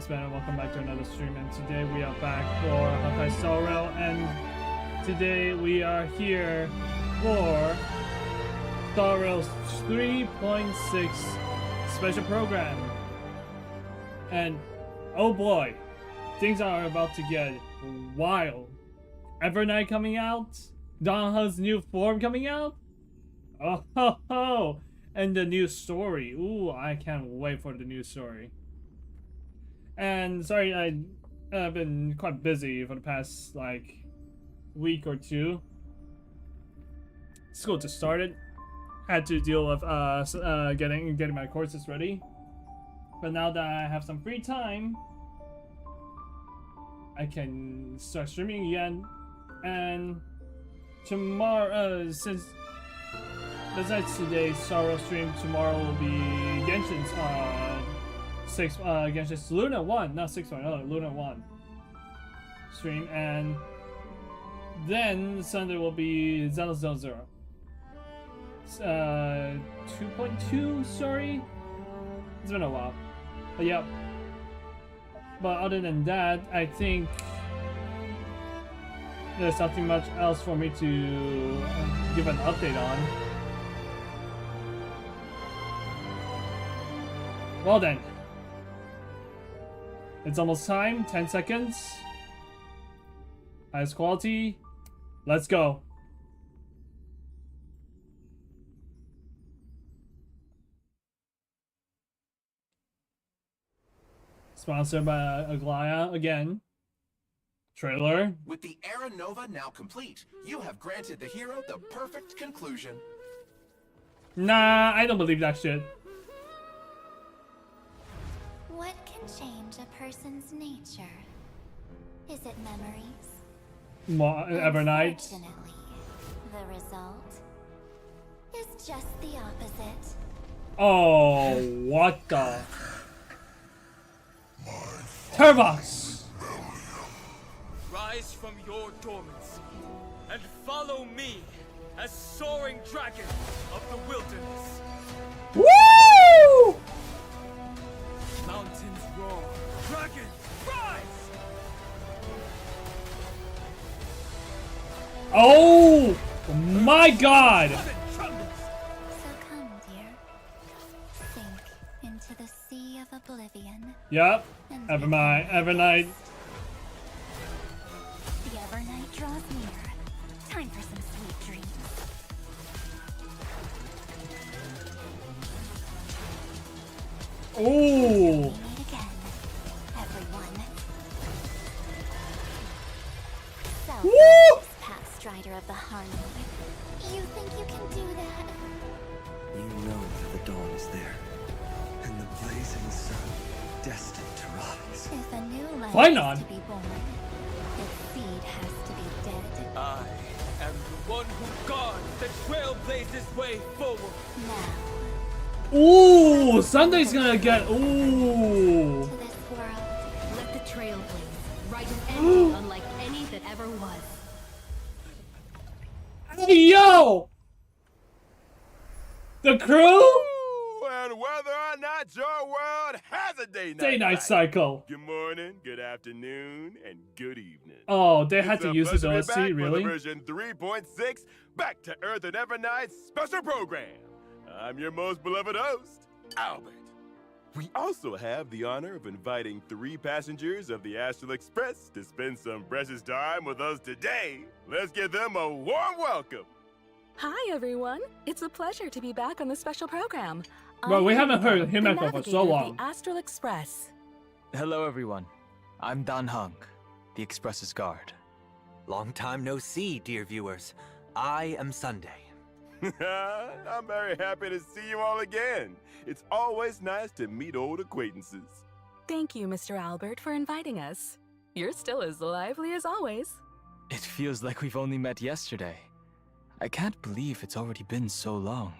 Sven, and welcome back to another stream. And today we are back for Honkai Star Rail, and today we are here for Star Rail's 3.6 special program. And oh boy, things are about to get wild. Evernight coming out, Donha's new form coming out. Oh ho ho! And the new story. Ooh, I can't wait for the new story. And sorry, I've been quite busy for the past like week or two. School just started. Had to deal with getting my courses ready. But now that I have some free time, I can start streaming again. And tomorrow, since besides today's Sorrow stream, tomorrow will be Genshin's Genshin's Luna 1, not 6.0, Luna 1 stream, and then Sunday will be Zelda Zero 2.2. Sorry, it's been a while, but yeah. But other than that, I think there's nothing much else for me to give an update on. Well then, it's almost time. 10 seconds. Highest quality. Let's go. Sponsored by Aglaya again. Trailer. With the Era Nova now complete, you have granted the hero the perfect conclusion. Nah, I don't believe that shit. What can change a person's nature? Is it memories? Evernight. Unfortunately, the result is just the opposite. Oh, what the? Turbox! Rise from your dormancy and follow me as soaring dragon of the wilderness. Woo! Mountains roar, dragon rise! Oh my god! So come, dear. Sink into the sea of oblivion. Yep. And Evernight. The Evernight draws near. Time for some sweet dreams. Ooh. Meet again, everyone. So, Woo! Path Strider of the Harmony. You think you can do that? You know that the dawn is there, and the blazing sun destined to rise. If a new life Why is not? to be born, its seed has to be dead. I am the one who guards the trailblazer's way forward. Now, Ooh, Sunday's gonna get. Ooh. to this world. Let the trail blaze. Write an ending unlike any that ever was. Hey, yo! The crew? And whether or not your world has a Day-night cycle. Good morning, good afternoon, and good evening. Oh, they had It's to a use this pleasure to be OSC, back for really? the version 3.6 Back to Earth and Evernight special program. I'm your most beloved host, Albert. We also have the honor of inviting 3 passengers of the Astral Express to spend some precious time with us today. Let's give them a warm welcome. Hi, everyone. It's a pleasure to be back on the special program. Well, we I'm haven't heard him the echo for navigator so of long. The Astral Express. Hello, everyone. I'm Dan Hung, the Express's guard. Long time no see, dear viewers. I am Sunday. I'm very happy to see you all again. It's always nice to meet old acquaintances. Thank you, Mr. Albert, for inviting us. You're still as lively as always. It feels like we've only met yesterday. I can't believe it's already been so long.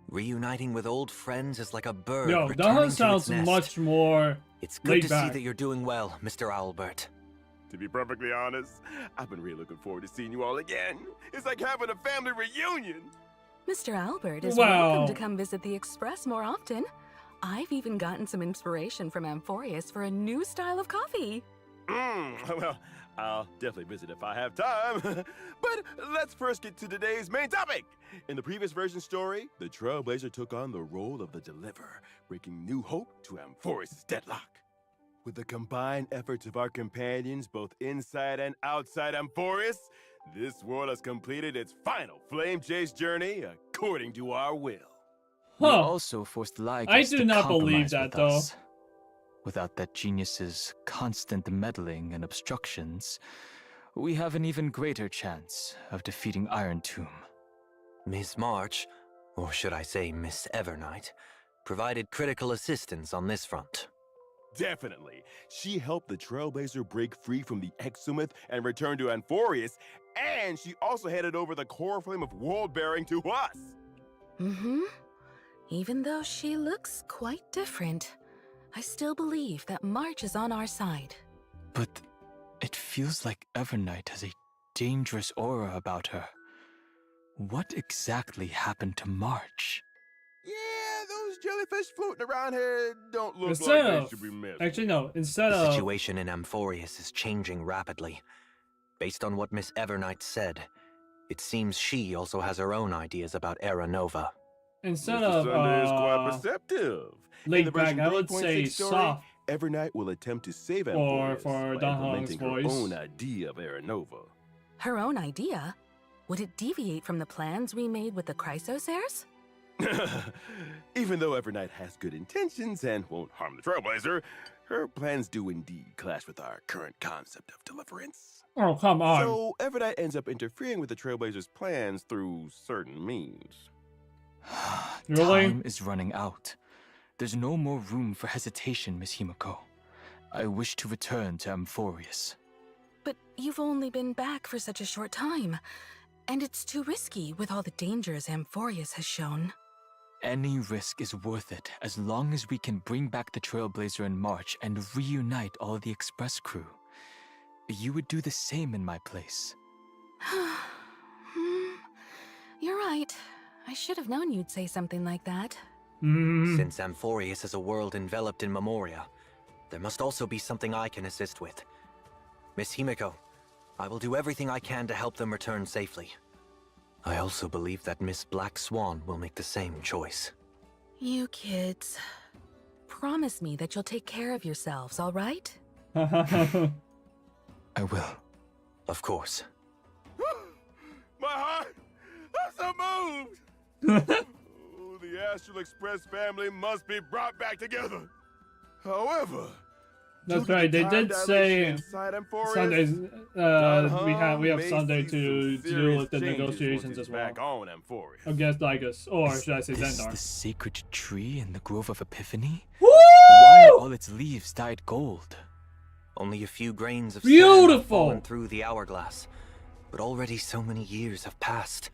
Reuniting with old friends is like a bird Yo, returning that to sounds its nest. much more. It's good laid to back. see that you're doing well, Mr. Albert. To be perfectly honest, I've been really looking forward to seeing you all again. It's like having a family reunion. Mr. Albert is Wow. welcome to come visit the Express more often. I've even gotten some inspiration from Amphorius for a new style of coffee. Well, I'll definitely visit if I have time. But let's first get to today's main topic. In the previous version story, the Trailblazer took on the role of the Deliverer, bringing new hope to Amphorius' deadlock. With the combined efforts of our companions, both inside and outside Amphorius, this world has completed its final flame chase journey according to our will. We Huh. also forced Lygus I do to not believe compromise that, with though. us. Without that genius's constant meddling and obstructions, we have an even greater chance of defeating Iron Tomb. Miss March, or should I say Miss Evernight, provided critical assistance on this front. Definitely. She helped the Trailblazer break free from the Exomyth and return to Amphorius, and she also handed over the core flame of world bearing to us. Mm-hmm. Even though she looks quite different, I still believe that March is on our side. But it feels like Evernight has a dangerous aura about her. What exactly happened to March? Yeah, those jellyfish floating around here don't look Instead like they of, should be missed. actually no, instead The of, situation in Amphorius is changing rapidly. Based on what Miss Evernight said, it seems she also has her own ideas about Era Nova. instead Mr. of, Sunday is quite perceptive. In laid the back, version I would 3.6 say story, soft. Evernight will attempt to save Or Amphorius for by Don Hong's implementing her voice. own idea of Era Nova. Her own idea? Would it deviate from the plans we made with the Chrysosairs? Even though Evernight has good intentions and won't harm the Trailblazer, her plans do indeed clash with our current concept of deliverance. Oh, come on. So Evernight ends up interfering with the Trailblazer's plans through certain means. Really? Time is running out. There's no more room for hesitation, Miss Himiko. I wish to return to Amphorius. But you've only been back for such a short time, and it's too risky with all the dangers Amphorius has shown. Any risk is worth it as long as we can bring back the Trailblazer in March and reunite all the Express crew. You would do the same in my place. You're right. I should have known you'd say something like that. Since Amphorius is a world enveloped in Memoria, there must also be something I can assist with. Miss Himiko, I will do everything I can to help them return safely. I also believe that Miss Black Swan will make the same choice. You kids. Promise me that you'll take care of yourselves, all right? I will. Of course. My heart! I'm so moved! Oh, the Astral Express family must be brought back together. However, That's due to right, the they time did say dilation inside Amphorius, Sundays, we have may Sunday see to some deal serious with the changes once negotiations he's as well. back on Amphorius. Against Lygus, or should I say This Zendar. the sacred tree in the Grove of Epiphany? Woo! Why are all its leaves dyed gold? Only a few grains of Beautiful! sand have fallen through the hourglass, but already so many years have passed.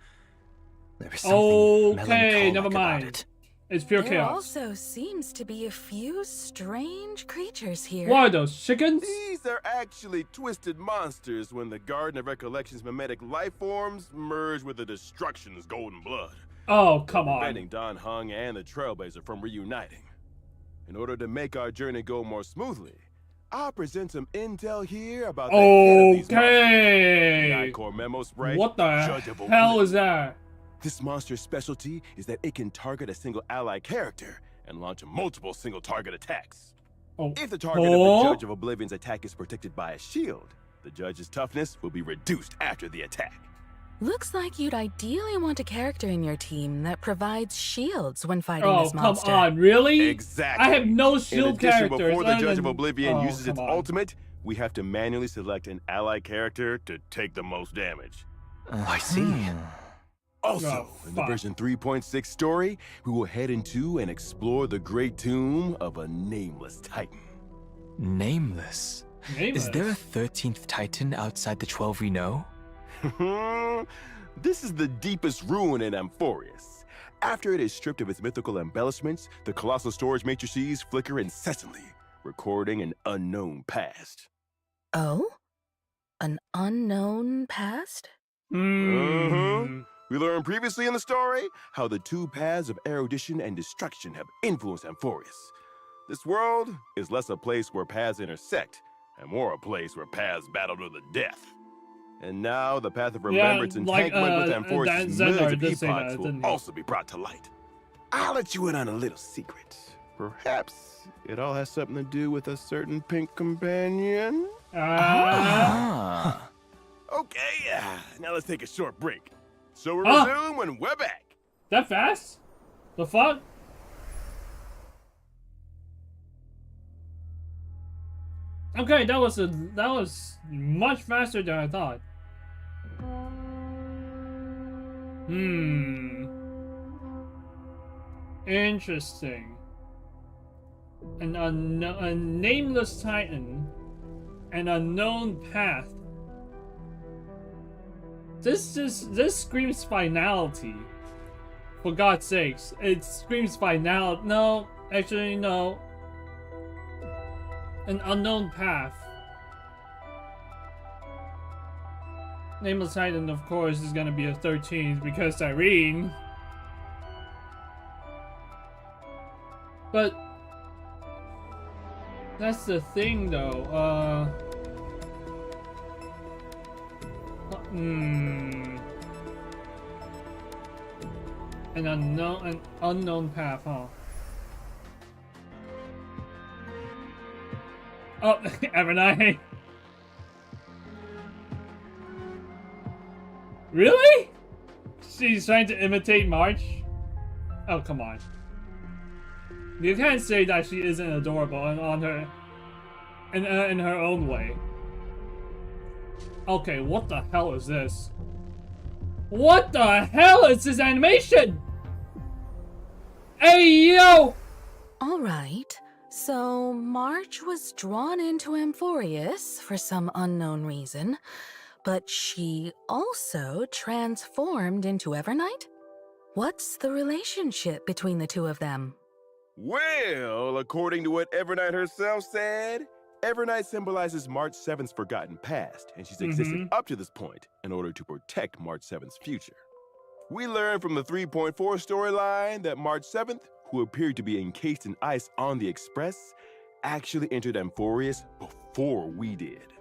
There is something Okay, melancholic never about mind. it. It's pure There chaos. also seems to be a few strange creatures here. What are those, chickens? These are actually twisted monsters when the Garden of Recollection's mimetic life forms merge with the Destruction's golden blood. Oh, come preventing on. Don Hung and the Trailblazer from reuniting. In order to make our journey go more smoothly, I'll present some intel here about the head of these monsters. Okay. The I-Core memo sprite, What the Judge of hell Oblivion. is that? This monster's specialty is that it can target a single ally character and launch multiple single target attacks. Oh. If the target of the Judge of Oblivion's attack is protected by a shield, the Judge's toughness will be reduced after the attack. Looks like you'd ideally want a character in your team that provides shields when fighting Oh, this come monster. on, really? Exactly. I have no In shield addition, characters. before the other Judge than- of Oblivion Oh, uses its come on. ultimate, we have to manually select an ally character to take the most damage. I see. Also, Oh, in the fuck. version 3.6 story, we will head into and explore the great tomb of a nameless titan. Nameless. Nameless. Is there a 13th Titan outside the 12 we know? This is the deepest ruin in Amphorius. After it is stripped of its mythical embellishments, the colossal storage matrices flicker incessantly, recording an unknown past. Oh? An unknown past? Hmm. Uh-huh. We learned previously in the story how the two paths of erudition and destruction have influenced Amphorius. This world is less a place where paths intersect, and more a place where paths battle to the death. And now the path of remembrance entanglement with Amphorius' millions of epochs will also be brought to light. I'll let you in on a little secret. Perhaps it all has something to do with a certain pink companion? Okay, now let's take a short break. So we'll resume when we're back. That fast? The fuck? Okay, that was much faster than I thought. Interesting. A nameless titan, an unknown path. This screams finality. For God's sakes, it screams finality. No, actually no. An unknown path. Nameless Titan, of course, is gonna be a 13 because Irene. But that's the thing, though. An unknown path, huh? Oh, Evernight. Really? She's trying to imitate March? Oh, come on. You can't say that she isn't adorable and on her in her own way. Okay, what the hell is this? What the hell is this animation? Hey, yo! Alright, so March was drawn into Amphorius for some unknown reason, but she also transformed into Evernight? What's the relationship between the two of them? Well, according to what Evernight herself said, Evernight symbolizes March 7th's forgotten past, and she's existed up to this point in order to protect March 7th's future. We learned from the 3.4 storyline that March 7th, who appeared to be encased in ice on the Express, actually entered Amphorius before we did.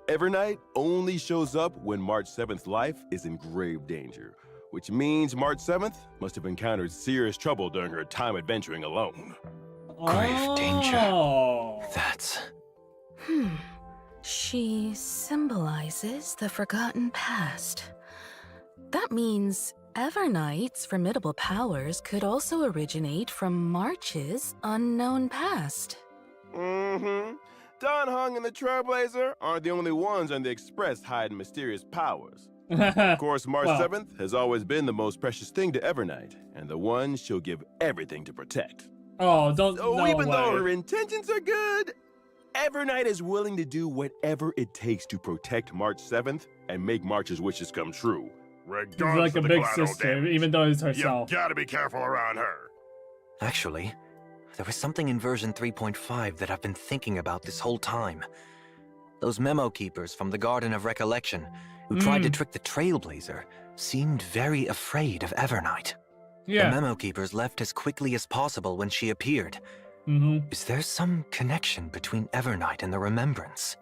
Evernight only shows up when March 7th's life is in grave danger, which means March 7th must have encountered serious trouble during her time adventuring alone. Grave danger. That's... She symbolizes the forgotten past. That means Evernight's formidable powers could also originate from March's unknown past. Don Hung and the Trailblazer aren't the only ones on the Express hiding mysterious powers. Of course, March 7th has always been the most precious thing to Evernight, and the one she'll give everything to protect. Oh, don't. So no even way. though her intentions are good, Evernight is willing to do whatever it takes to protect March 7th and make March's wishes come true. She's like a big sister, even though it's herself. You gotta be careful around her. Actually, there was something in version 3.5 that I've been thinking about this whole time. Those memo keepers from the Garden of Recollection who tried to trick the Trailblazer seemed very afraid of Evernight. The memo keepers left as quickly as possible when she appeared. Is there some connection between Evernight and the Remembrance?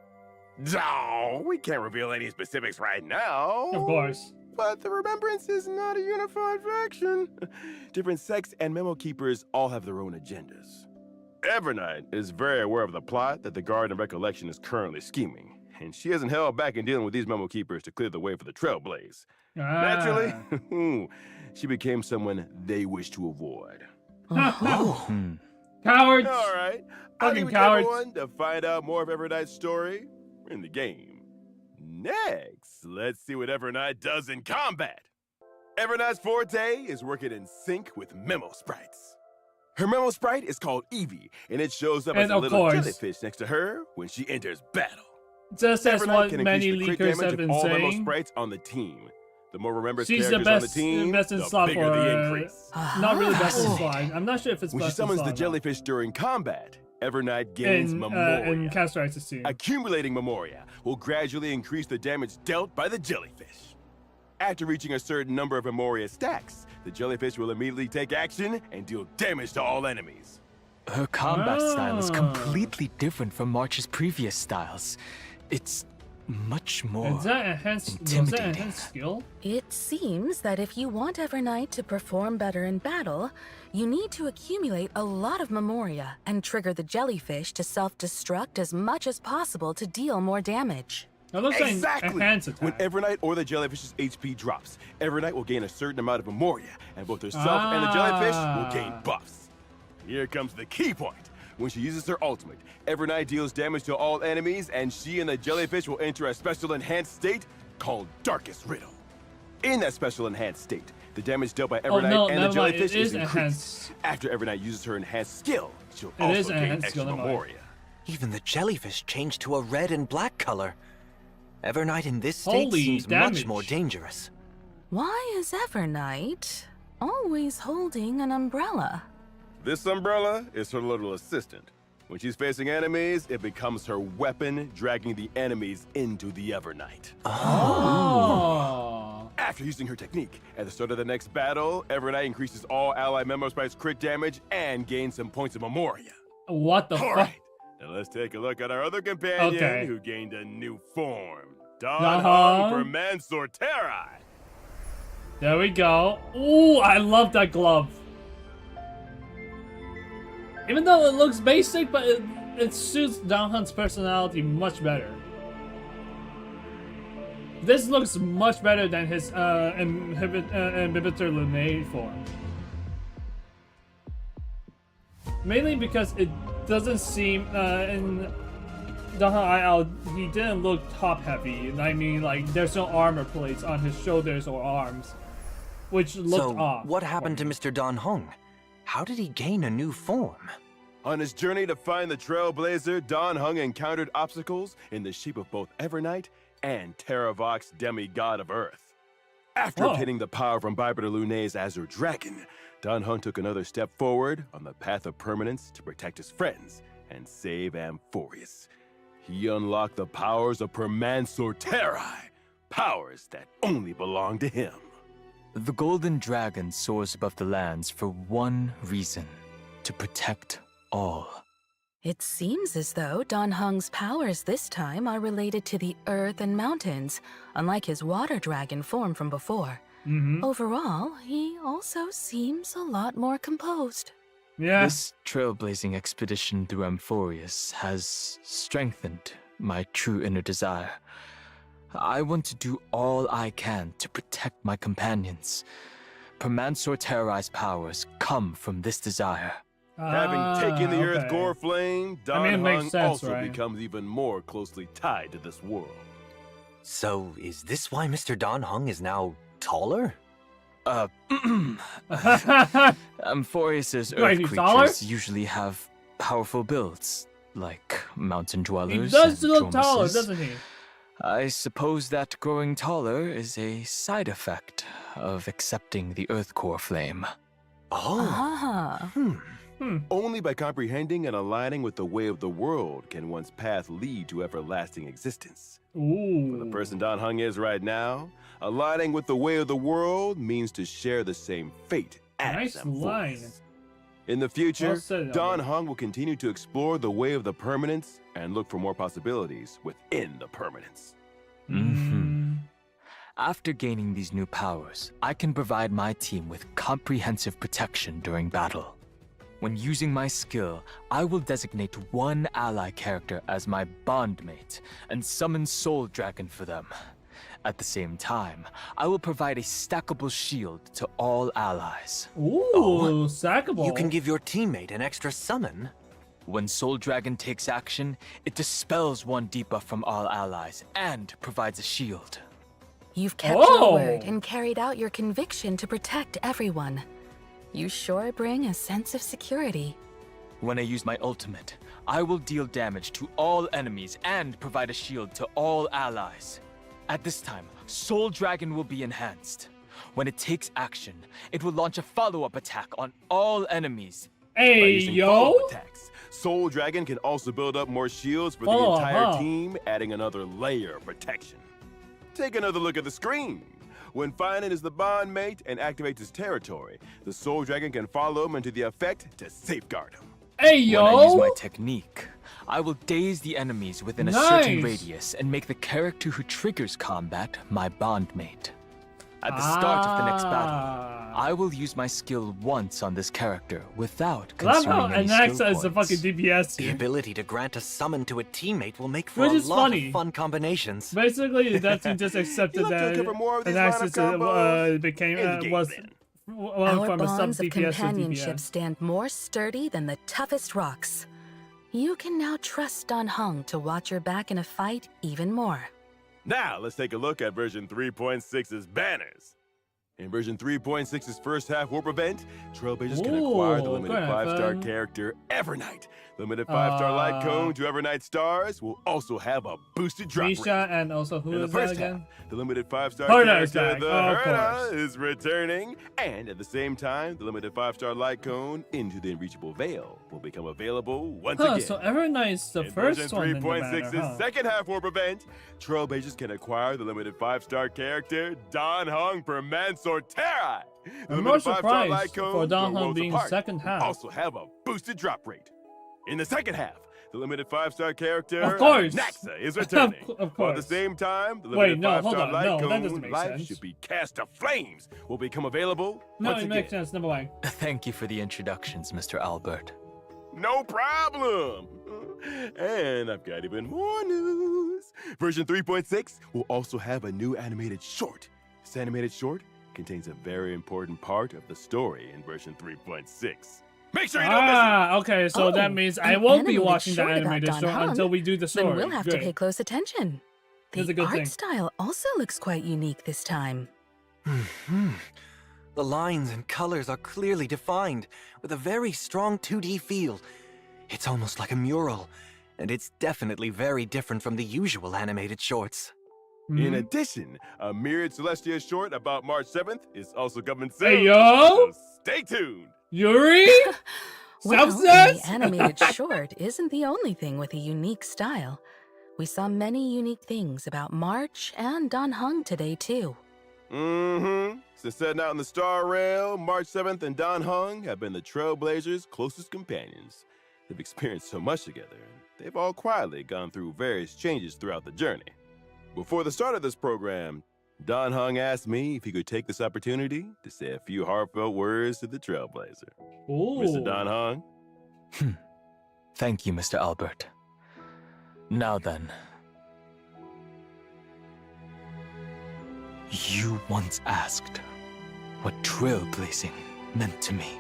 No, we can't reveal any specifics right now. Of course. But the Remembrance is not a unified faction. Different sects and memo keepers all have their own agendas. Evernight is very aware of the plot that the Garden of Recollection is currently scheming, and she hasn't held back in dealing with these memo keepers to clear the way for the Trailblaze. Naturally, she became someone they wish to avoid. Cowards! All right, I'll Fucking leave cowards. everyone to find out more of Evernight's story in the game. Next, let's see what Evernight does in combat. Evernight's forte is working in sync with memo sprites. Her memo sprite is called Evie, and it shows up as a little jellyfish next to her when she enters battle. Just as Evernight what can many increase the leakers crit damage have been of all memo saying. sprites on the team. The more remembered She's characters the on the team, best in the slot bigger for the increase. not really best in slot. I'm not sure if it's When she best in summons slot. the jellyfish during combat, Evernight gains Memoria. In Castrites' team. Accumulating Memoria will gradually increase the damage dealt by the jellyfish. After reaching a certain number of Memoria stacks, the jellyfish will immediately take action and deal damage to all enemies. Her combat style is completely different from March's previous styles. It's much more Is that enhanced? Was that intimidating. enhanced skill? It seems that if you want Evernight to perform better in battle, you need to accumulate a lot of Memoria and trigger the jellyfish to self-destruct as much as possible to deal more damage. It looks Exactly! like enhanced attack. When Evernight or the jellyfish's HP drops, Evernight will gain a certain amount of Memoria, and both herself and the jellyfish will gain buffs. Here comes the key point. When she uses her ultimate, Evernight deals damage to all enemies, and she and the jellyfish will enter a special enhanced state called Darkest Riddle. In that special enhanced state, the damage dealt by Evernight and the never mind, jellyfish it is is increased. enhanced. After Evernight uses her enhanced skill, she'll It is also gain enhanced extra skill, never mind. Memoria. Even the jellyfish changed to a red and black color. Evernight in this state Holy seems damage. much more dangerous. Why is Evernight always holding an umbrella? This umbrella is her little assistant. When she's facing enemies, it becomes her weapon, dragging the enemies into the Evernight. Oh. After using her technique, at the start of the next battle, Evernight increases all ally members' price crit damage and gains some points of Memoria. What the All fuck? right, now let's take a look at our other companion Okay. who gained a new form. Don Uh-huh. Hung Permansor Terrai. There we go. Ooh, I love that glove. Even though it looks basic, but it suits Donghun's personality much better. This looks much better than his Inhibitor Lunae form. Mainly because it doesn't seem, in Donghun IL, he didn't look top heavy. I mean, like, there's no armor plates on his shoulders or arms, which looked So, off. what happened to Mr. Don Hung? How did he gain a new form? On his journey to find the Trailblazer, Don Hung encountered obstacles in the shape of both Evernight and Terravox, demigod of Earth. After Oh. obtaining the power from Bipedal Lunae's Azure Dragon, Don Hung took another step forward on the path of permanence to protect his friends and save Amphorius. He unlocked the powers of Permansor Terrai, powers that only belong to him. The Golden Dragon soars above the lands for one reason: to protect all. It seems as though Don Hung's powers this time are related to the earth and mountains, unlike his water dragon form from before. Overall, he also seems a lot more composed. Yeah. This trailblazing expedition through Amphorius has strengthened my true inner desire. I want to do all I can to protect my companions. Permansor Terrai's powers come from this desire. Having taken the Earth okay. Gore Flame, Don mean, it makes Hung sense, also right? becomes even more closely tied to this world. So, is this why Mr. Don Hung is now taller? Amphorius's Wait, earth he's taller? creatures usually have powerful builds, like mountain He dwellers does and look taller, Dromuses. doesn't he? I suppose that growing taller is a side effect of accepting the Earth Core flame. Oh, Ah. Only by comprehending and aligning with the way of the world can one's path lead to everlasting existence. Ooh. For the person Don Hung is right now, aligning with the way of the world means to share the same fate as Nice Amphorius. line. In the future, Well said, Don Albert. Hung will continue to explore the way of the permanence and look for more possibilities within the permanence. After gaining these new powers, I can provide my team with comprehensive protection during battle. When using my skill, I will designate one ally character as my bondmate and summon Soul Dragon for them. At the same time, I will provide a stackable shield to all allies. Ooh, stackable. you can give your teammate an extra summon? When Soul Dragon takes action, it dispels one debuff from all allies and provides a shield. You've kept Oh. your word and carried out your conviction to protect everyone. You sure bring a sense of security. When I use my ultimate, I will deal damage to all enemies and provide a shield to all allies. At this time, Soul Dragon will be enhanced. When it takes action, it will launch a follow-up attack on all enemies. By Hey, using yo. follow-up attacks, Soul Dragon can also build up more shields for the Follow-up, entire huh? team, adding another layer of protection. Take another look at the screen. when Finan is the bond mate and activates his territory, the Soul Dragon can follow him into the effect to safeguard him. Hey, yo! When I use my technique, I will daze the enemies within a certain radius and make the character who triggers combat my bond mate. At the start of the next battle, I will use my skill once on this character without consuming any skill is a fucking points. DPS The here. ability to grant a summon to a teammate will make for Which a is lot funny. of fun combinations. Basically, that team just accepted You'd like to that cover more of these line of Anaxis combos? became In the game, was then. well, Our from a sub bonds of DPS to companionship DPS. stand more sturdy than the toughest rocks. You can now trust Dan Heng to watch your back in a fight even more. Now, let's take a look at version 3.6's banners. In version 3.6's first half warp event, Trailblazers can acquire the Ooh, limited go ahead, 5-star fam. character Evernight. Limited 5-star light cone to Evernight stars will also have a boosted drop rate. Misha and also who In the is that first again? half, the limited 5-star Herda is character, back, the of Herda, course. is returning, and at the same time, the limited 5-star light cone into the Unreachable Veil will become available once Huh, again. so Evernight's the In first version one in the 3.6's banner, huh? second half warp event, Trailblazers can acquire the limited 5-star character Dan Heng per Mansorterai. The I'm limited more 5-star surprised light cone for Dan to Heng Worlds being Apart second will half. also have a boosted drop rate. In the second half, the limited 5-star character Of course. Naxa is returning. Of While at the course. same time, the Wait, limited no, 5-star hold on, light no, that cone doesn't make life sense. should be cast to flames will become available No, once it again. makes sense. Never mind. Thank you for the introductions, Mr. Albert. No problem. And I've got even more news. Version 3.6 will also have a new animated short. This animated short contains a very important part of the story in version 3.6. Make sure you don't miss it. Okay, so that Oh, means I an won't be animated watching the short about animated Dan short Heng? until we do the story. Then we'll have to Good. pay close attention. That's The a good art thing. style also looks quite unique this time. The lines and colors are clearly defined, with a very strong 2D feel. It's almost like a mural, and it's definitely very different from the usual animated shorts. In addition, a mirrored Celestia short about March 7th is also coming soon. Hey, yo! So stay tuned. Yuri? Well, Substance? the animated short isn't the only thing with a unique style. We saw many unique things about March and Dan Heng today, too. Since setting out in the Star Rail, March 7th and Dan Heng have been the Trailblazers' closest companions. They've experienced so much together, and they've all quietly gone through various changes throughout the journey. Before the start of this program, Dan Heng asked me if he could take this opportunity to say a few heartfelt words to the Trailblazer. Ooh. Mr. Dan Heng? Thank you, Mr. Albert. Now then. You once asked what trailblazing meant to me.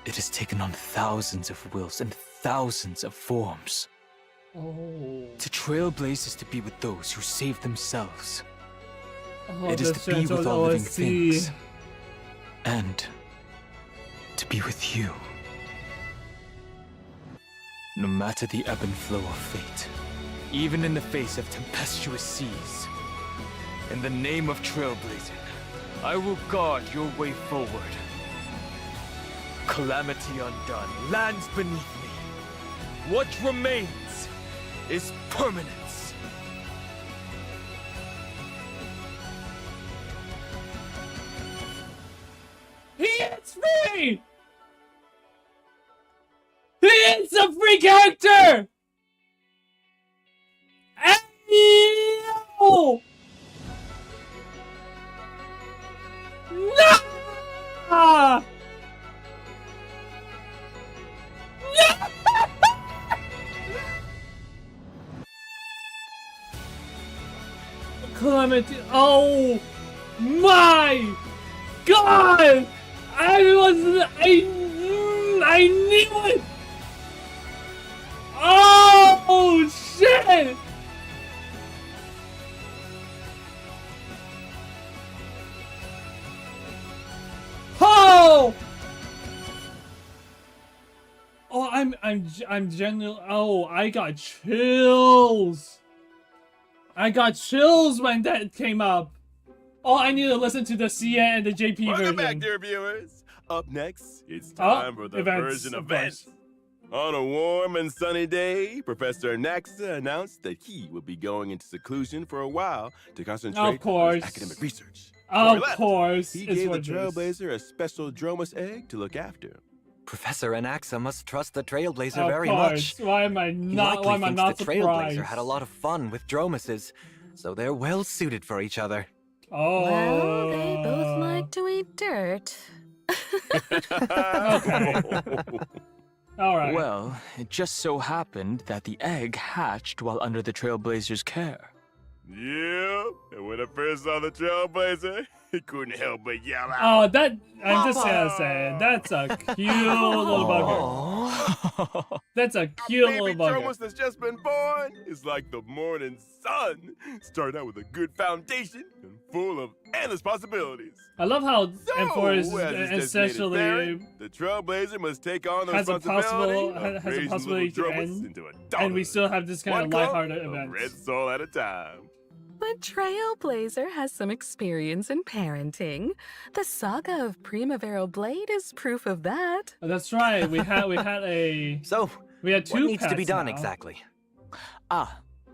It has taken on thousands of wills and thousands of forms. Oh. To trailblaze is to be with those who save themselves. Oh, It is this to be Gentle with all living OSC. things. And to be with you. No matter the ebb and flow of fate, even in the face of tempestuous seas, in the name of trailblazing, I will guard your way forward. Calamity undone, lands beneath me. What remains is permanence. He is free! He is a free character! Ayo! No! No! Calamity, oh my God! I knew it! Oh shit! Oh! Oh, I'm genuinely. Oh, I got chills. I got chills when that came up. Oh, I need to listen to the CA and the JP Welcome version. back, dear viewers. Up next, it's time for the events, version of events. course. On a warm and sunny day, Professor Naxa announced that he would be going into seclusion for a while to concentrate on course. his academic research. Of Before he left, course. he it's gave the what it is. Trailblazer a special Dromus egg to look after. Professor Anaxa must trust the Trailblazer Of very course. much. Why am I He not? likely Why am I thinks not the surprised? Trailblazer had a lot of fun with Dromuses, so they're well suited for each other. Oh. Well, they both like to eat dirt. Okay. All right. Well, it just so happened that the egg hatched while under the Trailblazer's care. Yeah, and when I first saw the Trailblazer, he couldn't help but yell out. Oh, that I'm just gonna say that's a cute little bugger. That's a cute Baby little bugger. Dromus that's just been born is like the morning sun. Start out with a good foundation and full of endless possibilities. I love how So, Enforce as his designated essentially parent, the Trailblazer must take on the has a responsibility of has a raising possibility little to Dromus end, into a and we dog. still have this kind One of clump lighthearted of event. red soul at a time. But Trailblazer has some experience in parenting. The saga of Primavera Blade is proof of that. Oh, that's right. We had So, we had two what needs to be pets done now. exactly?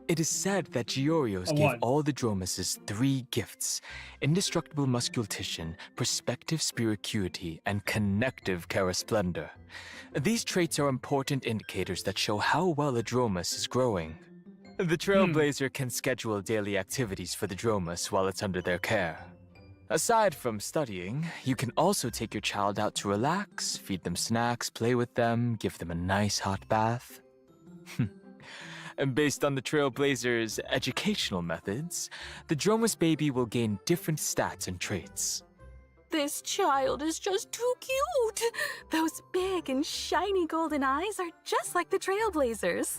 It is said that Giorios A gave what? all the Dromuses 3 gifts: indestructible musculation, perspective spiricuity, and connective charasplendor. These traits are important indicators that show how well a Dromus is growing. The Trailblazer can schedule daily activities for the Dromus while it's under their care. Aside from studying, you can also take your child out to relax, feed them snacks, play with them, give them a nice hot bath. And based on the Trailblazer's educational methods, the Dromus baby will gain different stats and traits. This child is just too cute. Those big and shiny golden eyes are just like the Trailblazers.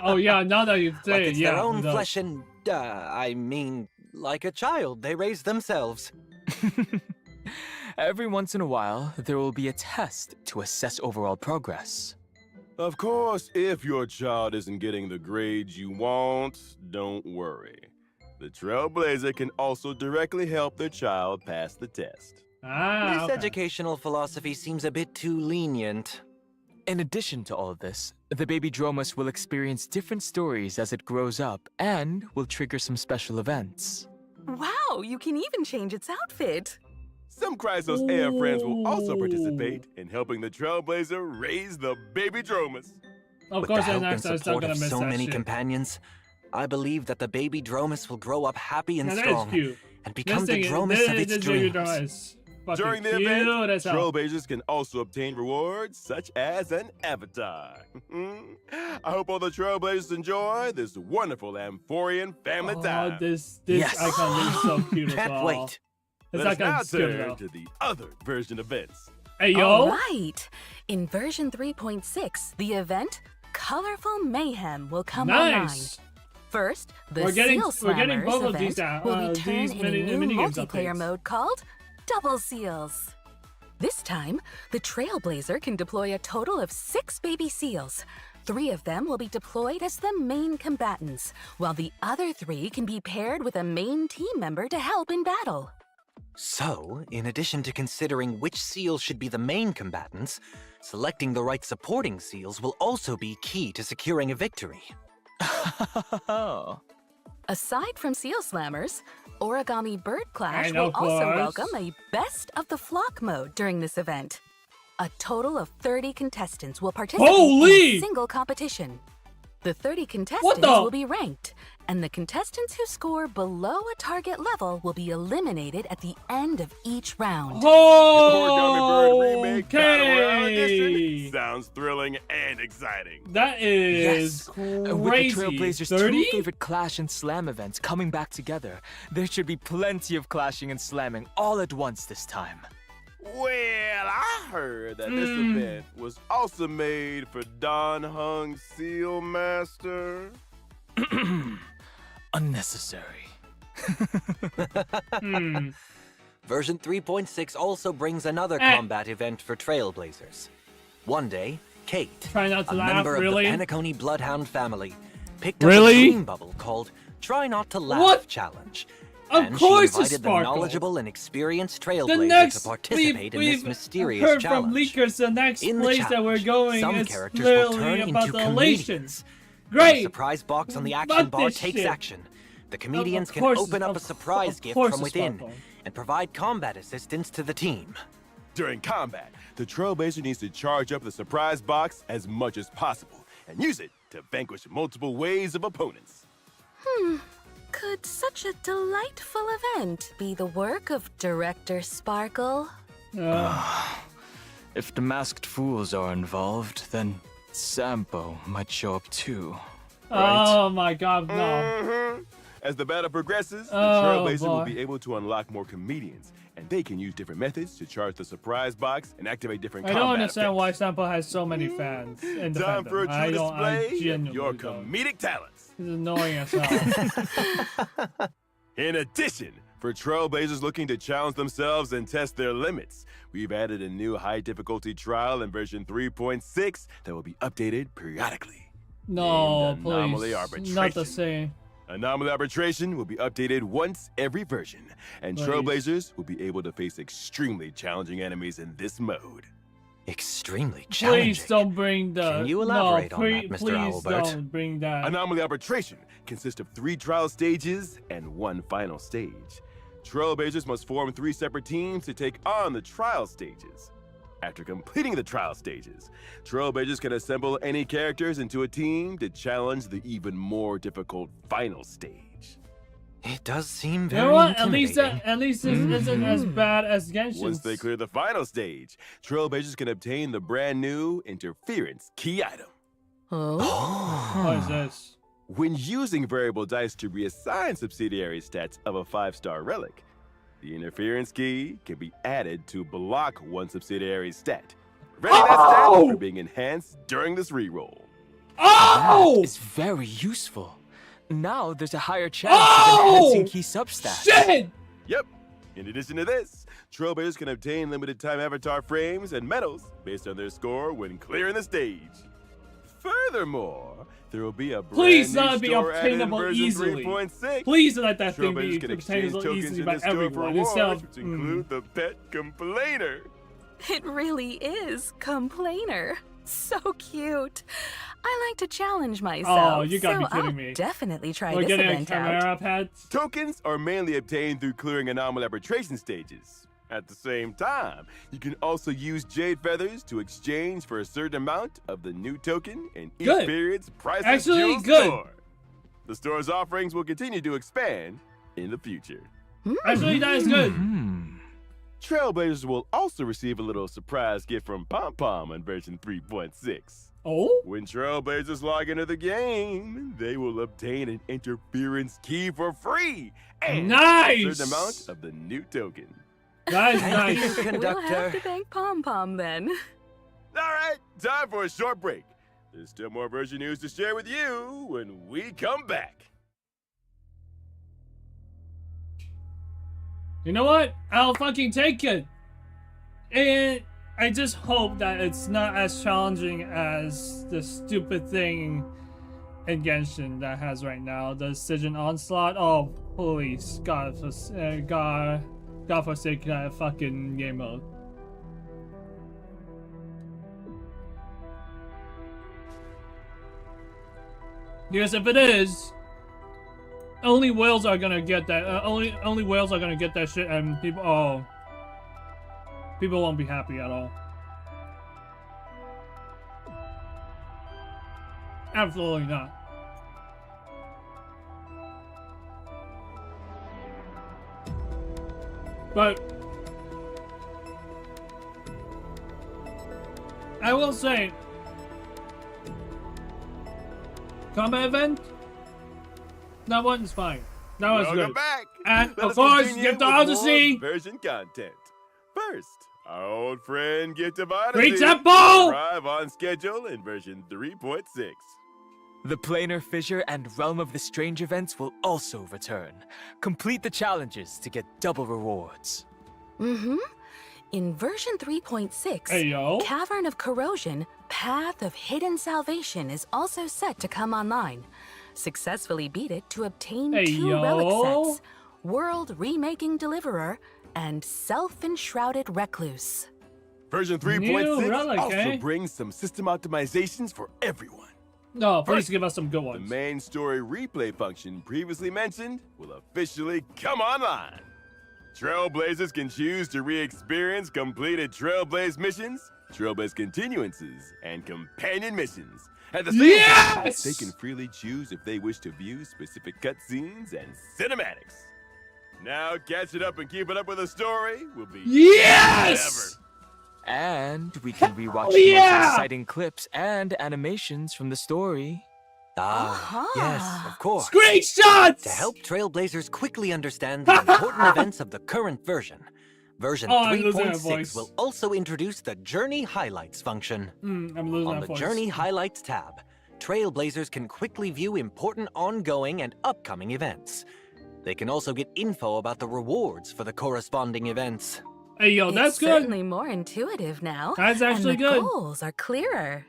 Oh yeah, now that you say Like it, it's yeah. their own it does. flesh and, like a child they raise themselves. Every once in a while, there will be a test to assess overall progress. Of course, if your child isn't getting the grades you want, don't worry. The Trailblazer can also directly help their child pass the test. Ah, This okay. educational philosophy seems a bit too lenient. In addition to all of this, the baby Dromus will experience different stories as it grows up and will trigger some special events. Wow, you can even change its outfit. Some Chrysos Air friends will also Ooh. participate in helping the Trailblazer raise the baby Dromus. Of With course, the help and and next I was not support gonna of miss so that many shit. companions, I believe that the baby Dromus will grow up happy and Now, that is strong cute. and become the This Dromus of this its baby dreams. drama is fucking During the cute event, as hell. Trailblazers can also obtain rewards such as an avatar. I hope all the Trailblazers enjoy this wonderful Amphorian family Oh, time. this Yes. icon looks so cute as Can't well. wait. This Let us now icon's good turn though. to the other version events. Hey yo! All right. In version 3.6, the event Colorful Mayhem will come online. Nice. First, the We're getting Seal both Slammers of these, event will return these in a mini- new minigames multiplayer updates. mode called Double Seals. This time, the Trailblazer can deploy a total of 6 baby seals. 3 of them will be deployed as the main combatants, while the other 3 can be paired with a main team member to help in battle. So, in addition to considering which seals should be the main combatants, selecting the right supporting seals will also be key to securing a victory. Aside from Seal Slammers, Origami Bird Clash And will of also course- welcome a Best of the Flock mode during this event. A total of 30 contestants will participate Holy! in a single competition. The 30 What contestants the- will be ranked, and the contestants who score below a target level will be eliminated at the end of each round. Origami Bird Remake Battle Royale Edition Okay! sounds thrilling and exciting. That is Yes. crazy. With the Trailblazers' 30? 2 favorite Clash and Slam events coming back together, there should be plenty of clashing and slamming all at once this time. Well, I heard that this event was also made for Don Hung Seal Master. Unnecessary. Version 3.6 also brings another Eh. combat event for Trailblazers. One day, Kate, Try not to a laugh, member really? of the Penacony Bloodhound family, picked up Really? a dream bubble called Try Not to Laugh What? Challenge Of and course she it's invited the Sparkle. knowledgeable and experienced The trailblazer next to participate in this mysterious heard challenge. from leakers, the next In the place that we're challenge, going some is characters will turn literally about into the elation. comedians. When the Great! surprise box on the Fuck action bar this takes shit. action. The comedians can course open it's- up a surprise of gift course from it's within Sparkle. and provide combat assistance to the team. During combat, the Trailblazer needs to charge up the surprise box as much as possible and use it to vanquish multiple waves of opponents. Could such a delightful event be the work of Director Sparkle? If the masked fools are involved, then Sampo might show up too. Oh my god, no. As the battle progresses, the Oh, Trailblazer will boy. be able to unlock more comedians, and they can use different methods to charge the surprise box and activate different I combat don't understand why effects. Sampo has so many fans in the Time for a fandom. true I display of genuinely your don't. comedic talents. It's annoying as hell. In addition, for Trailblazers looking to challenge themselves and test their limits, we've added a new high difficulty trial in version 3.6 that will be updated periodically. No, Named Anomaly please. Arbitration. Not the same. Anomaly Arbitration will be updated once every version, and Please. Trailblazers will be able to face extremely challenging enemies in this mode. Extremely challenging. Please don't bring the. Can you elaborate no, on that, Mr. Please Albert? don't bring that. Anomaly Arbitration consists of 3 trial stages and 1 final stage. Trailblazers must form 3 separate teams to take on the trial stages. After completing the trial stages, Trailblazers can assemble any characters into a team to challenge the even more difficult final stage. It does seem You very know what? At intimidating. least this isn't as bad as Genshin. Once they clear the final stage, Trailblazers can obtain the brand new Interference key item. Oh? What is this? When using variable dice to reassign subsidiary stats of a 5-star relic, the Interference key can be added to block one subsidiary stat, preventing that stat from being enhanced during this reroll. Oh! It's very useful. Now there's a higher chance of enhancing key substats. Shit! Yep. In addition to this, Trailblazers can obtain limited time avatar frames and medals based on their score when clearing the stage. Furthermore, there will be a brand Please new let it be store added in obtainable version easily. 3.6. Please let that thing be Trailblazers can exchange obtainable tokens easily in by the store for everyone instead rewards, of. which include the pet complainer. It really is Complainer. So cute. I like to challenge myself. Oh, you gotta so be kidding I'll me. definitely try We're this getting a event out. Chimera pet. Tokens are mainly obtained through clearing anomaly arbitration stages. At the same time, you can also use jade feathers to exchange for a certain amount of the new token in each Good. period's Priceless Actually, Jewels good. store. The store's offerings will continue to expand in the future. Actually, that is good. Trailblazers will also receive a little surprise gift from Pom Pom in version 3.6. Oh? When Trailblazers log into the game, they will obtain an interference key for free and Nice! a certain amount of the new token. That is Thank nice. you, We'll have conductor. to thank Pom Pom then. All right, time for a short break. There's still more version news to share with you when we come back. You know what? I'll fucking take it. And I just hope that it's not as challenging as the stupid thing in Genshin that has right now. The Decision Onslaught. Oh, please. God forsake that fucking game mode. Because if it is, only whales are gonna get that. Only whales are gonna get that shit, and people won't be happy at all. Absolutely not. But I will say, combat event, that one's fine. That was Welcome good. back. And Let of us course, continue Gift of with more Odyssey. version content. First, our old friend Gift of Odyssey Great tempo! will arrive on schedule in version 3.6. The Planar Fissure and Realm of the Strange events will also return. Complete the challenges to get double rewards. In version 3.6, Hey, yo. Cavern of Corrosion, Path of Hidden Salvation is also set to come online. Successfully beat it to obtain Hey, 2 yo. relic sets. world remaking deliverer, and self-enshrouded recluse. Version New 3.6 relic, also eh? brings some system optimizations for everyone. No, please First, give us some good The ones. main story replay function previously mentioned will officially come online. Trailblazers can choose to re-experience completed Trailblaze missions, Trailblaze continuances, and companion missions. At the same time, Yes! they can freely choose if they wish to view specific cutscenes and cinematics. Now, catching up and keeping up with the story will be Yes! And we can rewatch Hell yeah! the most exciting clips and animations from the story. Yes, of course. Screenshots! To help Trailblazers quickly understand the important events of the current version, version Oh, I'm losing that 3.6 voice. will also introduce the Journey Highlights function. I'm losing On that the voice. Journey Highlights tab, Trailblazers can quickly view important ongoing and upcoming events. They can also get info about the rewards for the corresponding events. Hey, yo, that's it's good. certainly more intuitive now. That's actually and the good. goals are clearer.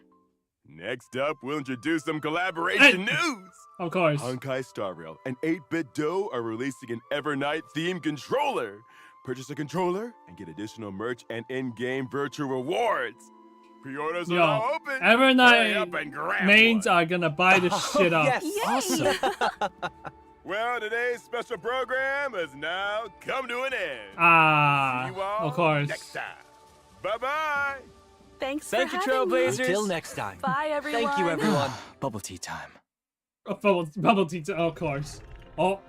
Next up, we'll introduce some collaboration news. Of course. Honkai Star Rail and 8-Bit Do are releasing an Evernight themed controller. Purchase a controller and get additional merch and in-game virtual rewards. Pre-orders are Yo, now open. Hurry up and Evernight grab mains one. are gonna buy the shit up. Yes, awesome. Well, today's special program has now come to an end. Ah, See you all of course. next time. Bye-bye. Thanks Thank for you, having me. Trailblazers. Until next time. Bye, everyone. Thank you, everyone. Bubble tea time. Bubble tea, of course. Oh,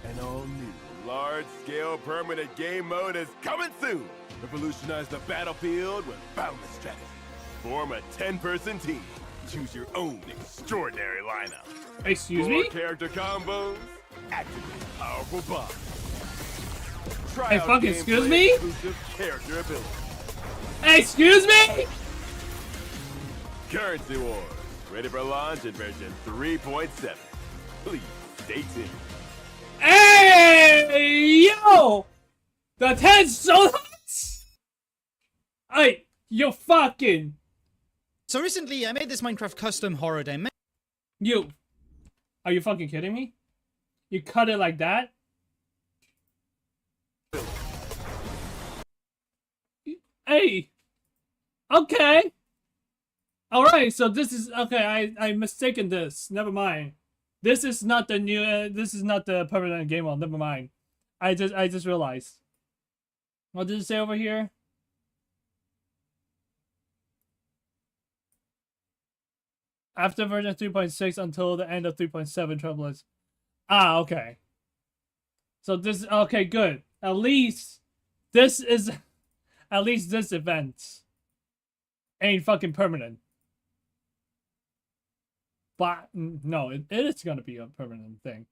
An all-new, large-scale permanent game mode is coming soon. Revolutionize the battlefield with boundless strategy. Form a 10-person team. Choose your own extraordinary lineup. excuse me? 4 character combos. Activate powerful bombs. Try Hey, out fucking excuse gameplay me? exclusive character ability. Excuse me? Currency Wars. Ready for launch in version 3.7. Please stay tuned. Hey, yo! The 10's so hot! Hey, you fucking... So recently, I made this Minecraft custom horror game. You. Are you fucking kidding me? You cut it like that? Hey. Okay. Alright, so this is... Okay, I mistaken this. Never mind. This is not the new... this is not the permanent game mode. Never mind. I just realized. What did it say over here? After version 3.6 until the end of 3.7 Trailblazers. Ah, okay. So this... Okay, good. At least... This is... At least this event ain't fucking permanent. But no, it is gonna be a permanent thing.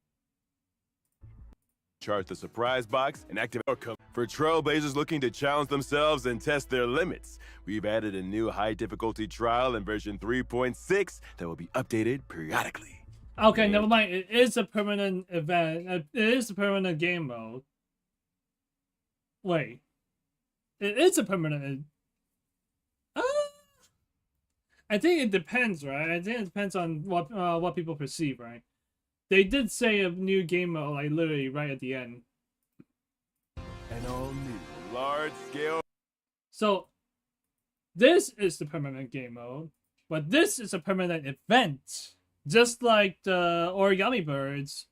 Charge the surprise box and activate outcome. For Trailblazers looking to challenge themselves and test their limits, we've added a new high difficulty trial in version 3.6 that will be updated periodically. Okay, never mind. It is a permanent event. It is a permanent game mode. Wait. It is a permanent... I think it depends, right? I think it depends on what people perceive, right? They did say a new game mode, like literally right at the end. An all-new, large-scale... So, this is the permanent game mode, but this is a permanent event. Just like the Origami Birds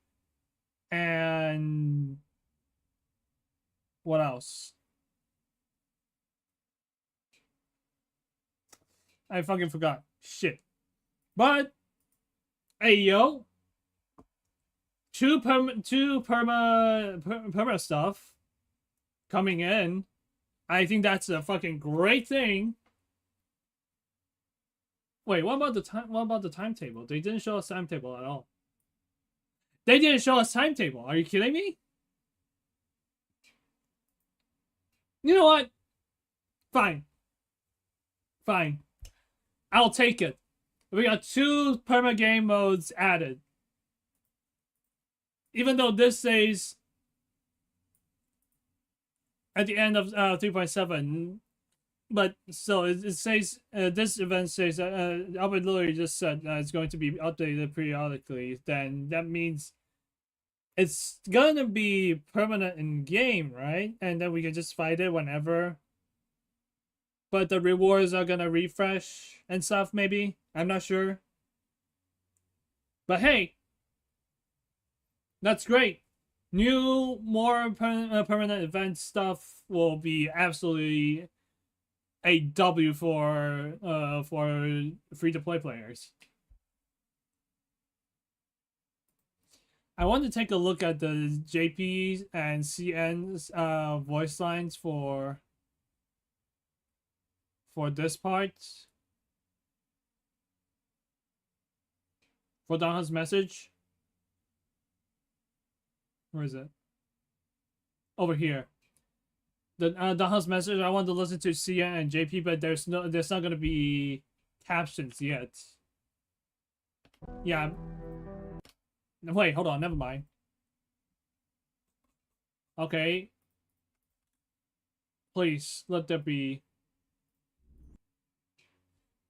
and... What else? I fucking forgot. Shit. But, hey yo, two perma stuff coming in. I think that's a fucking great thing. Wait, what about the time? What about the timetable? They didn't show us timetable at all. They didn't show us timetable. Are you kidding me? You know what? Fine. Fine. I'll take it. We got 2 perma game modes added. Even though this says at the end of 3.7, but so it says this event says Albert literally just said it's going to be updated periodically. Then that means it's gonna be permanent in game, right? And then we can just fight it whenever. But the rewards are gonna refresh and stuff, maybe. I'm not sure. But hey, that's great. New, more permanent event stuff will be absolutely a W for free-to-play players. I want to take a look at the JP and CN's voice lines for this part. For Donna's message. Where is it? Over here. The Donna's message. I want to listen to CN and JP, but there's not gonna be captions yet. Yeah. Wait, hold on. Never mind. Okay. Please let there be.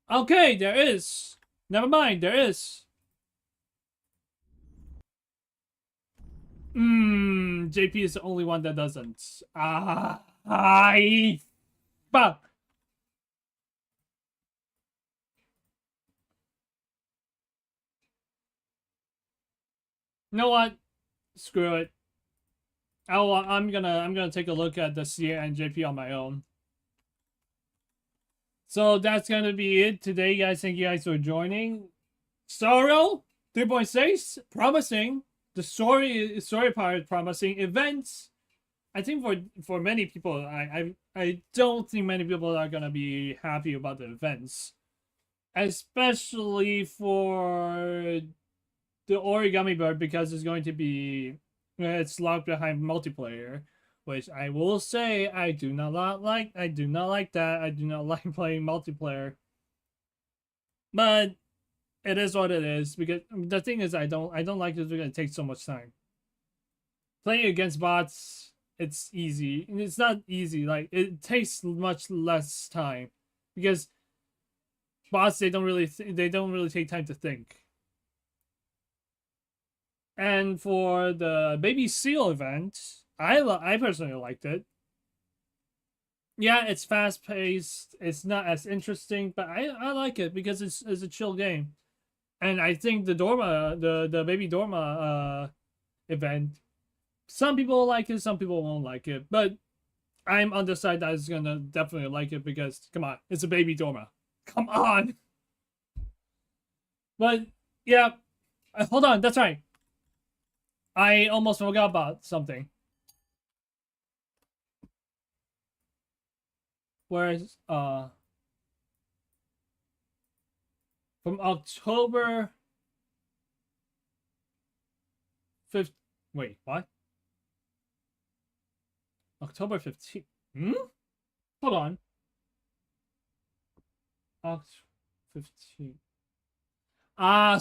Okay, there is. Never mind, there is. JP is the only one that doesn't. Fuck. You know what? Screw it. I'm gonna take a look at the CA and JP on my own. So that's gonna be it today, guys. Thank you guys for joining. Sorrow 3.6, promising. The story part promising. Events, I think for many people, I don't think many people are gonna be happy about the events, especially for the origami bird, because it's going to be it's locked behind multiplayer, which I will say I do not like. I do not like that. I do not like playing multiplayer. But it is what it is, because the thing is I don't like it because it takes so much time. Playing against bots, it's easy. It's not easy, like it takes much less time because bots they don't really take time to think. And for the baby seal event, I personally liked it. Yeah, it's fast paced. It's not as interesting, but I like it because it's a chill game. And I think the Dorma, the baby Dorma event, some people will like it, some people won't like it. But I'm on the side that is gonna definitely like it because come on, it's a baby Dorma. Come on. But yeah, hold on, that's right. I almost forgot about something. Whereas from October 5th, wait, what? October 15th. Hold on. October 15th.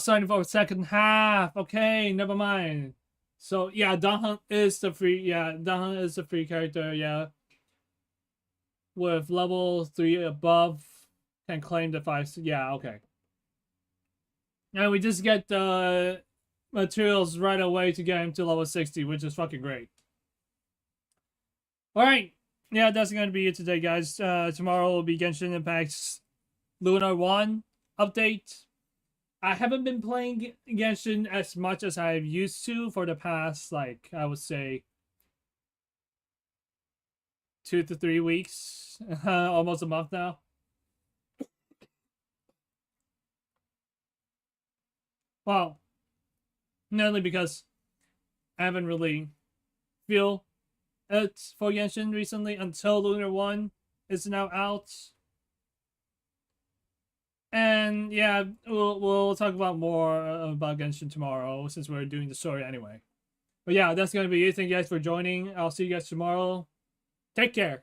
Starting for second half. Okay, never mind. So yeah, Dahan is the free. Yeah, Dahan is the free character. Yeah, with level 3 above, can claim the 5. Yeah, okay. And we just get the materials right away to get him to level 60, which is fucking great. Alright. Yeah, that's going to be it today, guys. Tomorrow will be Genshin Impact's Lunar 1 update. I haven't been playing Genshin as much as I've used to for the past, like, I would say 2 to 3 weeks. Almost a month now. Well, mainly because I haven't really feel it for Genshin recently until Lunar 1 is now out. And yeah, we'll talk about more about Genshin tomorrow since we're doing the story anyway. But yeah, that's going to be it. Thank you guys for joining. I'll see you guys tomorrow. Take care.